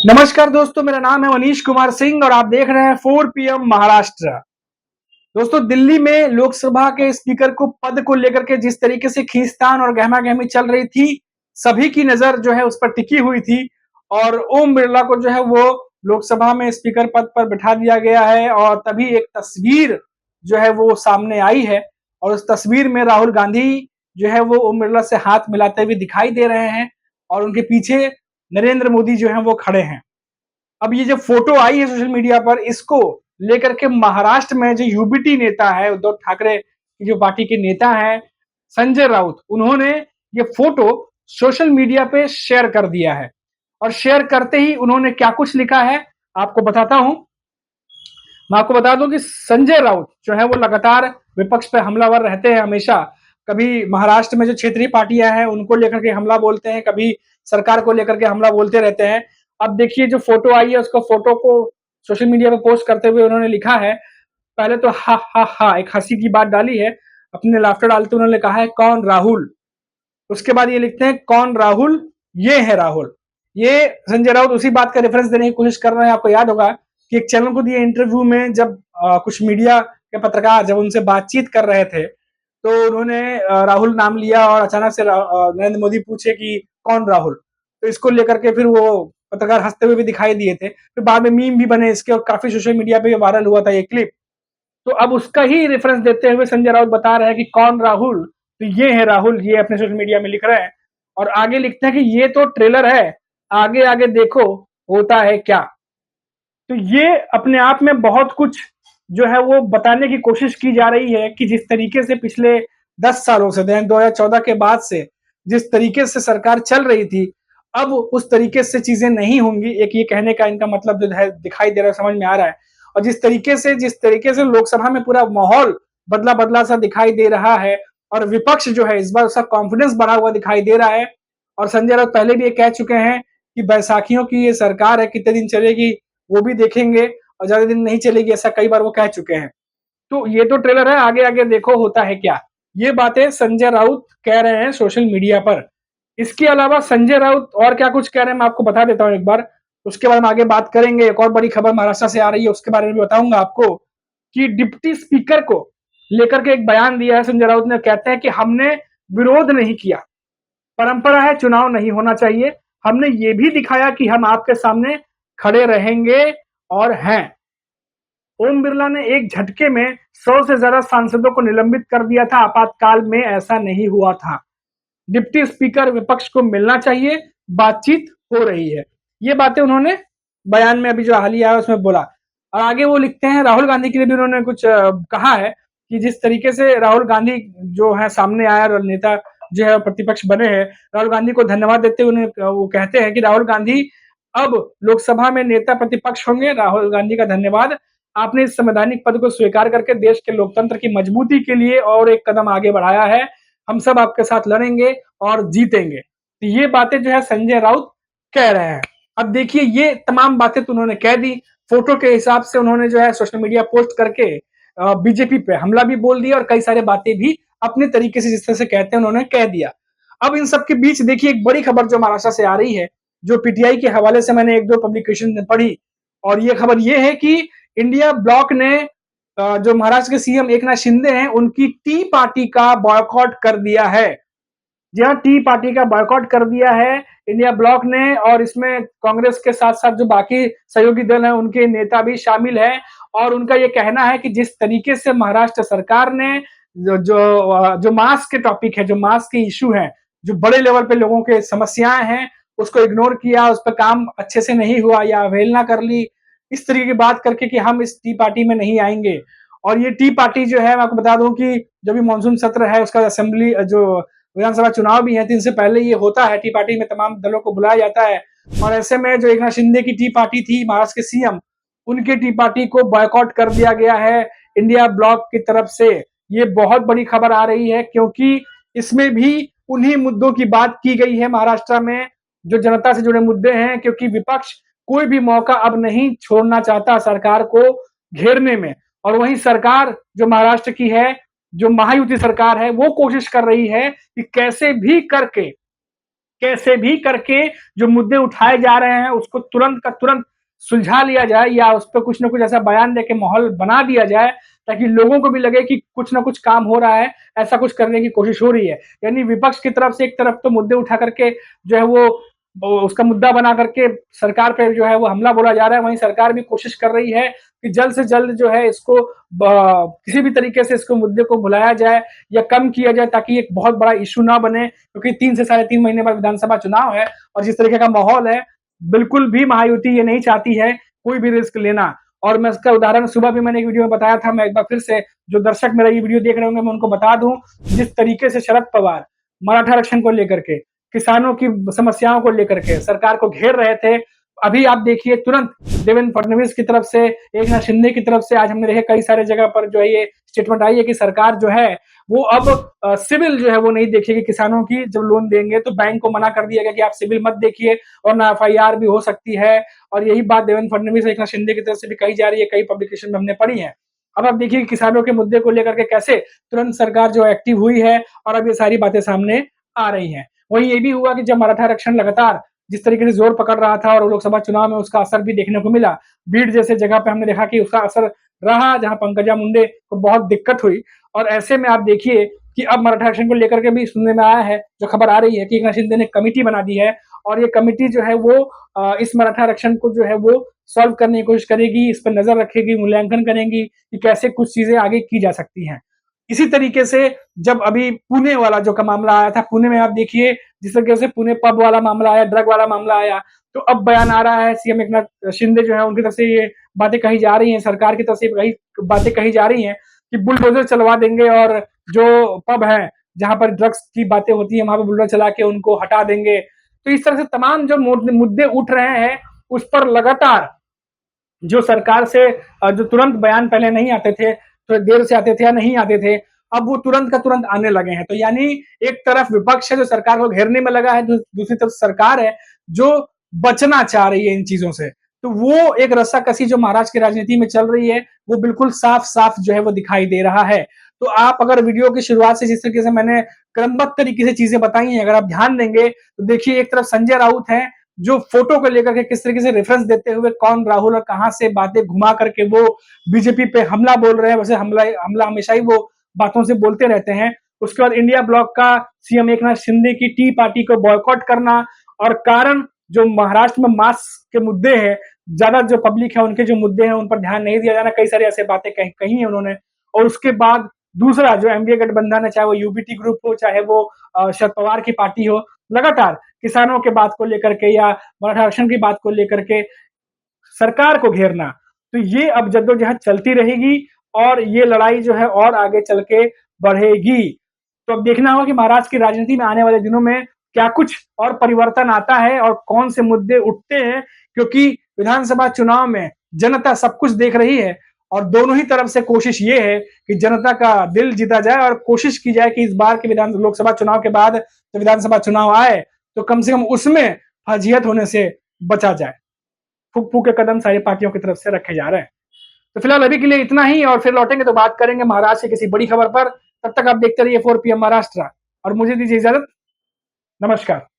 नमस्कार दोस्तों, मेरा नाम है मनीष कुमार सिंह और आप देख रहे हैं 4 पीएम महाराष्ट्र। दोस्तों, दिल्ली में लोकसभा के स्पीकर को पद को लेकर के जिस तरीके से खींचतान और गहमा-गहमी चल रही थी, सभी की नजर जो है उस पर टिकी हुई थी और ओम बिरला को जो है वो लोकसभा में स्पीकर पद पर बिठा दिया गया है और तभी एक तस्वीर जो है वो सामने आई है और उस तस्वीर में राहुल गांधी जो है वो ओम बिरला से हाथ मिलाते हुए दिखाई दे रहे हैं और उनके पीछे नरेंद्र मोदी जो है वो खड़े हैं। अब ये जो फोटो आई है सोशल मीडिया पर, इसको लेकर के महाराष्ट्र में जो यूबीटी नेता है, उद्धव ठाकरे की जो पार्टी के नेता हैं, संजय राउत, उन्होंने ये फोटो सोशल मीडिया पे शेयर कर दिया है और शेयर करते ही उन्होंने क्या कुछ लिखा है आपको बताता हूं। मैं आपको बता दूं कि संजय राउत जो है वो लगातार विपक्ष पे हमलावर रहते हैं हमेशा। कभी महाराष्ट्र में जो क्षेत्रीय पार्टियां हैं उनको लेकर के हमला बोलते हैं, कभी सरकार को लेकर के हमला बोलते रहते हैं। अब देखिए जो फोटो आई है, उसको फोटो को सोशल मीडिया पे पोस्ट करते हुए उन्होंने लिखा है, पहले तो हा हा हा एक हंसी की बात डाली है, अपने लाफ्टर डालते उन्होंने कहा है कौन राहुल। उसके बाद ये लिखते हैं कौन राहुल, ये है राहुल। ये संजय राउत उसी बात का रेफरेंस देने की कोशिश कर रहे हैं। आपको याद होगा कि एक चैनल को दिए इंटरव्यू में जब कुछ मीडिया के पत्रकार जब उनसे बातचीत कर रहे थे तो उन्होंने राहुल नाम लिया और अचानक से नरेंद्र मोदी पूछे कि कौन राहुल। तो इसको लेकर के फिर वो पत्रकार हंसते हुए भी दिखाई दिए थे, फिर बाद में मीम भी बने इसके और काफी सोशल मीडिया पे वायरल हुआ था ये क्लिप। तो अब उसका ही रेफरेंस देते हुए संजय राउत बता रहे हैं कि कौन राहुल, तो ये है राहुल, ये अपने सोशल मीडिया में लिख रहे हैं और आगे लिखते हैं कि ये तो ट्रेलर है, आगे आगे देखो होता है क्या। तो ये अपने आप में बहुत कुछ जो है वो बताने की कोशिश की जा रही है कि जिस तरीके से पिछले 10 सालों से 2014 के बाद से जिस तरीके से सरकार चल रही थी, अब उस तरीके से चीजें नहीं होंगी। एक ये कहने का इनका मतलब जो है दिखाई दे रहा है, समझ में आ रहा है। और जिस तरीके से लोकसभा में पूरा माहौल बदला बदला सा दिखाई दे रहा है और विपक्ष जो है इस बार उसका कॉन्फिडेंस बढ़ा हुआ दिखाई दे रहा है। और संजय राउत पहले भी ये कह चुके हैं कि बैसाखियों की ये सरकार है, कितने दिन चलेगी वो भी देखेंगे और ज्यादा दिन नहीं चलेगी, ऐसा कई बार वो कह चुके हैं। तो ये तो ट्रेलर है, आगे आगे देखो होता है क्या। ये बातें संजय राउत कह रहे हैं सोशल मीडिया पर। इसके अलावा संजय राउत और क्या कुछ कह रहे हैं मैं आपको बता देता हूं एक बार, उसके बारे में आगे बात करेंगे। एक और बड़ी खबर महाराष्ट्र से आ रही है, उसके बारे में भी बताऊंगा आपको कि डिप्टी स्पीकर को लेकर के एक बयान दिया है संजय राउत ने। कहते हैं कि हमने विरोध नहीं किया, परंपरा है चुनाव नहीं होना चाहिए, हमने ये भी दिखाया कि हम आपके सामने खड़े रहेंगे और हैं। ओम बिरला ने एक झटके में 100 से ज्यादा सांसदों को निलंबित कर दिया था, आपातकाल में ऐसा नहीं हुआ था। डिप्टी स्पीकर विपक्ष को मिलना चाहिए, बातचीत हो रही है। ये बातें उन्होंने बयान में अभी जो हालिया है उसमें बोला। और आगे वो लिखते हैं राहुल गांधी के लिए भी उन्होंने कुछ कहा है कि जिस तरीके से राहुल गांधी जो है सामने आया और नेता जो है प्रतिपक्ष बने हैं, राहुल गांधी को धन्यवाद देते हुए वो कहते हैं कि राहुल गांधी अब लोकसभा में नेता प्रतिपक्ष होंगे। राहुल गांधी का धन्यवाद, आपने इस संवैधानिक पद को स्वीकार करके देश के लोकतंत्र की मजबूती के लिए और एक कदम आगे बढ़ाया है। हम सब आपके साथ लड़ेंगे और जीतेंगे। तो ये बातें जो है संजय राउत कह रहे हैं। अब देखिए ये तमाम बातें तो उन्होंने कह दी, फोटो के हिसाब से उन्होंने जो है सोशल मीडिया पोस्ट करके बीजेपी पे हमला भी बोल दिया और कई सारे बातें भी अपने तरीके से जिस तरह से कहते हैं उन्होंने कह दिया। अब इन सब के बीच देखिए एक बड़ी खबर जो महाराष्ट्र से आ रही है, जो पीटीआई के हवाले से मैंने एक दो पब्लिकेशन में पढ़ी, और ये खबर ये है कि इंडिया ब्लॉक ने जो महाराष्ट्र के सीएम एकनाथ शिंदे हैं उनकी टी पार्टी का बॉयकॉट कर दिया है। जी हाँ, टी पार्टी का बॉयकॉट कर दिया है इंडिया ब्लॉक ने, और इसमें कांग्रेस के साथ साथ जो बाकी सहयोगी दल हैं उनके नेता भी शामिल हैं। और उनका ये कहना है कि जिस तरीके से महाराष्ट्र सरकार ने जो मास्क के टॉपिक है, जो मास्क के इशू है, जो बड़े लेवल पे लोगों के समस्याएं हैं, उसको इग्नोर किया, उस पर काम अच्छे से नहीं हुआ या अवहेलना कर ली, इस तरीके की बात करके कि हम इस टी पार्टी में नहीं आएंगे। और ये टी पार्टी जो है मैं आपको बता दूं कि जब भी मानसून सत्र है उसका असेंबली जो विधानसभा चुनाव भी है, तो इनसे पहले ये होता है, टी पार्टी में तमाम दलों को बुलाया जाता है। और ऐसे में जो एकनाथ शिंदे की टी पार्टी थी महाराष्ट्र के सीएम, उनके टी पार्टी को बॉयकॉट कर दिया गया है इंडिया ब्लॉक की तरफ से। ये बहुत बड़ी खबर आ रही है क्योंकि इसमें भी उन्हीं मुद्दों की बात की गई है महाराष्ट्र में, जो जनता से जुड़े मुद्दे हैं, क्योंकि विपक्ष कोई भी मौका अब नहीं छोड़ना चाहता सरकार को घेरने में। और वहीं सरकार जो महाराष्ट्र की है, जो महायुति सरकार है, वो कोशिश कर रही है कि कैसे भी करके कैसे भी करके जो मुद्दे उठाए जा रहे हैं उसको तुरंत का तुरंत सुलझा लिया जाए या उस पर कुछ ना कुछ ऐसा बयान देके माहौल बना दिया जाए ताकि लोगों को भी लगे कि कुछ ना कुछ काम हो रहा है, ऐसा कुछ करने की कोशिश हो रही है। यानी विपक्ष की तरफ से एक तरफ तो मुद्दे उठा करके जो है वो उसका मुद्दा बना करके सरकार पे जो है वो हमला बोला जा रहा है, वहीं सरकार भी कोशिश कर रही है कि जल्द से जल्द जो है इसको किसी भी तरीके से इसको मुद्दे को भुलाया जाए या कम किया जाए ताकि एक बहुत बड़ा इशू ना बने, क्योंकि 3 से साढ़े 3 महीने बाद विधानसभा चुनाव है और जिस तरीके का माहौल है, बिल्कुल भी महायुति ये नहीं चाहती है कोई भी रिस्क लेना। और मैं इसका उदाहरण सुबह भी मैंने एक वीडियो में बताया था, मैं एक बार फिर से जो दर्शक मेरा ये वीडियो देख रहे होंगे मैं उनको बता दूं, जिस तरीके से शरद पवार मराठा आरक्षण को लेकर के, किसानों की समस्याओं को लेकर के सरकार को घेर रहे थे, अभी आप देखिए तुरंत देवेंद्र फडणवीस की तरफ से, एकनाथ शिंदे की तरफ से आज हमने देखे कई सारे जगह पर जो है ये स्टेटमेंट आई है कि सरकार जो है वो अब सिविल जो है वो नहीं देखेगी किसानों की। जब लोन देंगे तो बैंक को मना कर दिया गया कि आप सिविल मत देखिए वरना एफआईआर भी हो सकती है। और यही बात देवेंद्र फडणवीस एकनाथ शिंदे की तरफ से भी कही जा रही है, कई पब्लिकेशन में हमने पढ़ी है। अब आप देखिए किसानों के मुद्दे को लेकर के कैसे तुरंत सरकार जो एक्टिव हुई है और अब ये सारी बातें सामने आ रही हैं। वहीं ये भी हुआ कि जब मराठा आरक्षण लगातार जिस तरीके से जोर पकड़ रहा था और लोकसभा चुनाव में उसका असर भी देखने को मिला, बीड़ जैसे जगह पे हमने देखा कि उसका असर रहा जहां पंकजा मुंडे को बहुत दिक्कत हुई। और ऐसे में आप देखिए कि अब मराठा आरक्षण को लेकर के भी सुनने में आया है, जो खबर आ रही है कि एकनाथ शिंदे ने कमेटी बना दी है और ये कमेटी जो है वो इस मराठा आरक्षण को जो है वो सॉल्व करने की कोशिश करेगी, इस पर नजर रखेगी, मूल्यांकन करेंगी कि कैसे कुछ चीजें आगे की जा सकती हैं। इसी तरीके से जब अभी पुणे वाला जो का मामला आया था, पुणे में आप देखिए जिस तरीके से पुणे पब वाला मामला आया, ड्रग वाला मामला आया, तो अब बयान आ रहा है सीएम एकनाथ शिंदे जो है उनकी तरफ से ये बातें कही जा रही हैं, सरकार की तरफ से वही बातें कही जा रही हैं कि बुलडोजर चलवा देंगे और जो पब है जहां पर ड्रग्स की बातें होती है वहां पर बुलडोजर चला के उनको हटा देंगे। तो इस तरह से तमाम जो मुद्दे उठ रहे हैं उस पर लगातार जो सरकार से जो तुरंत बयान पहले नहीं आते थे, तो देर से आते थे या नहीं आते थे, अब वो तुरंत का तुरंत आने लगे हैं। तो यानी एक तरफ विपक्ष है जो सरकार को घेरने में लगा है, दूसरी तरफ सरकार है जो बचना चाह रही है इन चीजों से। तो वो एक रस्साकसी जो महाराष्ट्र की राजनीति में चल रही है वो बिल्कुल साफ साफ जो है वो दिखाई दे रहा है। तो आप अगर वीडियो की शुरुआत से जिस तरीके से मैंने क्रमबद्ध तरीके से चीजें बताई हैं, अगर आप ध्यान देंगे तो देखिए एक तरफ संजय राउत है जो फोटो को लेकर के किस तरीके से रेफरेंस देते हुए कौन राहुल और कहां से बातें घुमा करके वो बीजेपी पे हमला बोल रहे हैं। वैसे हमला हमला हमेशा ही वो बातों से बोलते रहते हैं। उसके बाद इंडिया ब्लॉक का सीएम एकनाथ शिंदे की टी पार्टी को बॉयकॉट करना और कारण जो महाराष्ट्र में मास्क के मुद्दे हैं, ज्यादा जो पब्लिक है उनके जो मुद्दे हैं उन पर ध्यान नहीं दिया जाना, कई सारी ऐसे बातें कही है उन्होंने। और उसके बाद दूसरा जो एमडीए गठबंधन है, चाहे वो यूबीटी ग्रुप हो चाहे वो शरद पवार की पार्टी हो, लगातार किसानों के बात को लेकर के या मराठा आरक्षण की बात को लेकर के सरकार को घेरना, तो ये अब जद्दोजहद चलती रहेगी और ये लड़ाई जो है और आगे चल के बढ़ेगी। तो अब देखना होगा कि महाराष्ट्र की राजनीति में आने वाले दिनों में क्या कुछ और परिवर्तन आता है और कौन से मुद्दे उठते हैं, क्योंकि विधानसभा चुनाव में जनता सब कुछ देख रही है और दोनों ही तरफ से कोशिश ये है कि जनता का दिल जीता जाए और कोशिश की जाए कि इस बार के लोकसभा चुनाव के बाद जब विधानसभा चुनाव आए तो कम से कम उसमें फजीहत होने से बचा जाए। फूक फूक के कदम सारी पार्टियों की तरफ से रखे जा रहे हैं। तो फिलहाल अभी के लिए इतना ही और फिर लौटेंगे तो बात करेंगे महाराष्ट्र की किसी बड़ी खबर पर। तब तक आप देखते रहिए 4 PM महाराष्ट्र और मुझे दीजिए इजाजत। नमस्कार।